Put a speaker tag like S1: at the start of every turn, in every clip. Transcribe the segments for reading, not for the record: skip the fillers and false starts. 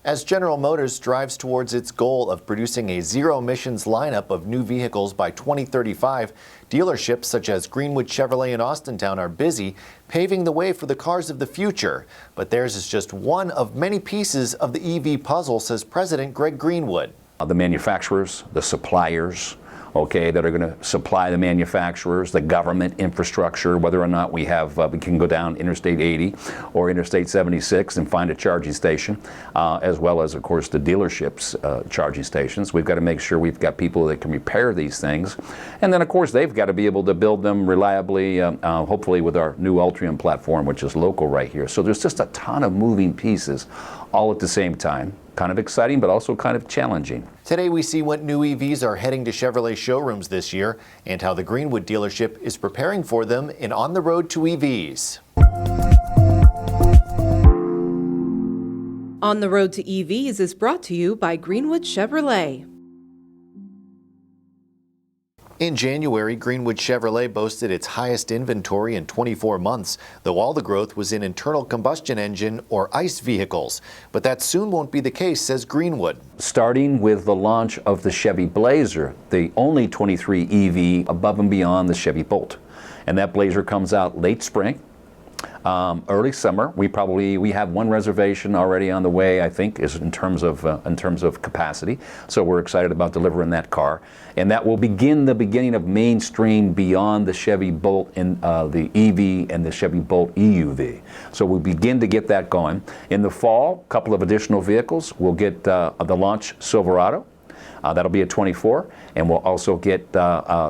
S1: As General Motors drives towards its goal of producing a zero-emissions lineup of new vehicles by 2035, dealerships such as Greenwood Chevrolet in Austintown are busy paving the way for the cars of the future. But theirs is just one of many pieces of the EV puzzle, says President Greg Greenwood.
S2: The manufacturers, the suppliers, that are going to supply the manufacturers, the government infrastructure, whether or not we can go down Interstate 80 or Interstate 76 and find a charging station, as well as, of course, the dealerships' charging stations. We've got to make sure we've got people that can repair these things. And then, of course, they've got to be able to build them reliably, hopefully with our new Ultium platform, which is local right here. So there's just a ton of moving pieces all at the same time. Kind of exciting, but also kind of challenging.
S1: Today we see what new EVs are heading to Chevrolet showrooms this year and how the Greenwood dealership is preparing for them in On the Road to EVs.
S3: On the Road to EVs is brought to you by Greenwood Chevrolet.
S1: In January, Greenwood Chevrolet boasted its highest inventory in 24 months, though all the growth was in internal combustion engine or ICE vehicles. But that soon won't be the case, says Greenwood.
S2: Starting with the launch of the Chevy Blazer, the only 23 EV above and beyond the Chevy Bolt. And that Blazer comes out late spring. Early summer. We have one reservation already on the way, I think, is in terms of capacity. So we're excited about delivering that car, and that will begin the beginning of mainstream beyond the Chevy Bolt and the EV and the Chevy Bolt EUV. So we'll begin to get that going. In the fall, a couple of additional vehicles. We'll get the launch Silverado. That'll be a 24, and we'll also get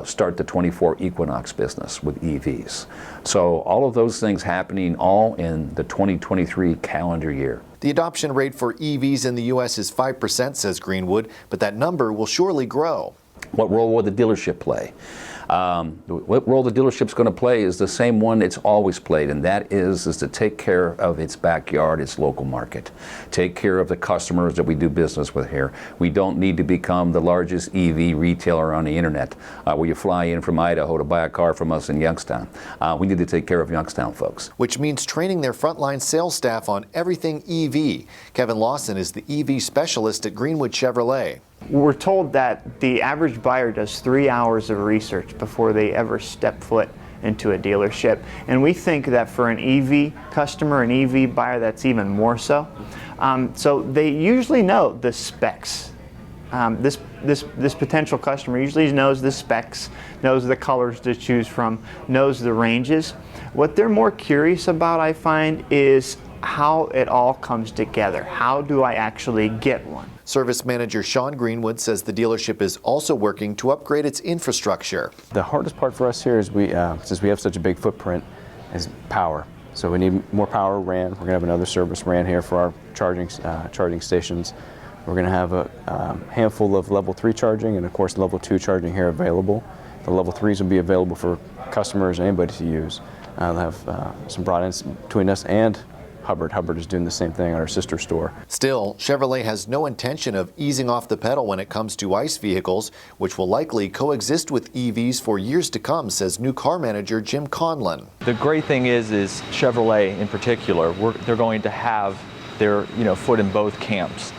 S2: start the 24 Equinox business with EVs. So all of those things happening all in the 2023 calendar year.
S1: The adoption rate for EVs in the U.S. is 5%, says Greenwood, but that number will surely grow.
S2: What role will the dealership play? What role the dealership's going to play is the same one it's always played, and that is to take care of its backyard, its local market. Take care of the customers that we do business with here. We don't need to become the largest EV retailer on the internet where you fly in from Idaho to buy a car from us in Youngstown. We need to take care of Youngstown folks.
S1: Which means training their frontline sales staff on everything EV. Kevin Lawson is the EV specialist at Greenwood Chevrolet.
S4: We're told that the average buyer does 3 hours of research before they ever step foot into a dealership. And we think that for an EV customer, an EV buyer, that's even more so. So they usually know the specs. This potential customer usually knows the specs, knows the colors to choose from, knows the ranges. What they're more curious about, I find, is how it all comes together. How do I actually get one?
S1: Service manager Sean Greenwood says the dealership is also working to upgrade its infrastructure.
S5: The hardest part for us here is since we have such a big footprint, is power. So we need more power ran. We're going to have another service ran here for our charging stations. We're going to have a handful of level 3 charging and, of course, level 2 charging here available. The level 3s will be available for customers and anybody to use. They'll have some broad ends between us and Hubbard. Hubbard is doing the same thing at our sister store.
S1: Still, Chevrolet has no intention of easing off the pedal when it comes to ICE vehicles, which will likely coexist with EVs for years to come, says new car manager Jim Conlon.
S6: The great thing is Chevrolet in particular, they're going to have their foot in both camps.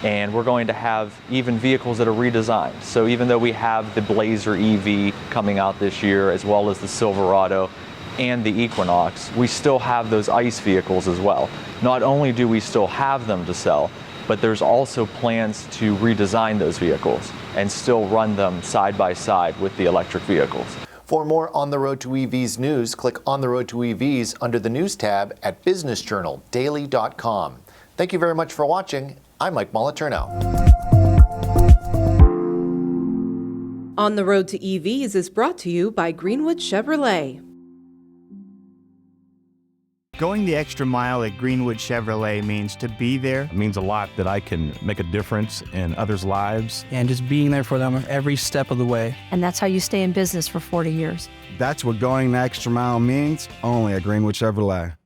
S6: And we're going to have even vehicles that are redesigned. So even though we have the Blazer EV coming out this year, as well as the Silverado and the Equinox, we still have those ICE vehicles as well. Not only do we still have them to sell, but there's also plans to redesign those vehicles and still run them side by side with the electric vehicles.
S1: For more On the Road to EVs news, click On the Road to EVs under the News tab at businessjournaldaily.com. Thank you very much for watching. I'm Mike Moliterno.
S3: On the Road to EVs is brought to you by Greenwood Chevrolet.
S7: Going the extra mile at Greenwood Chevrolet means to be there.
S8: It means a lot that I can make a difference in others' lives.
S9: And just being there for them every step of the way.
S10: And that's how you stay in business for 40 years.
S11: That's what going the extra mile means, only at Greenwood Chevrolet.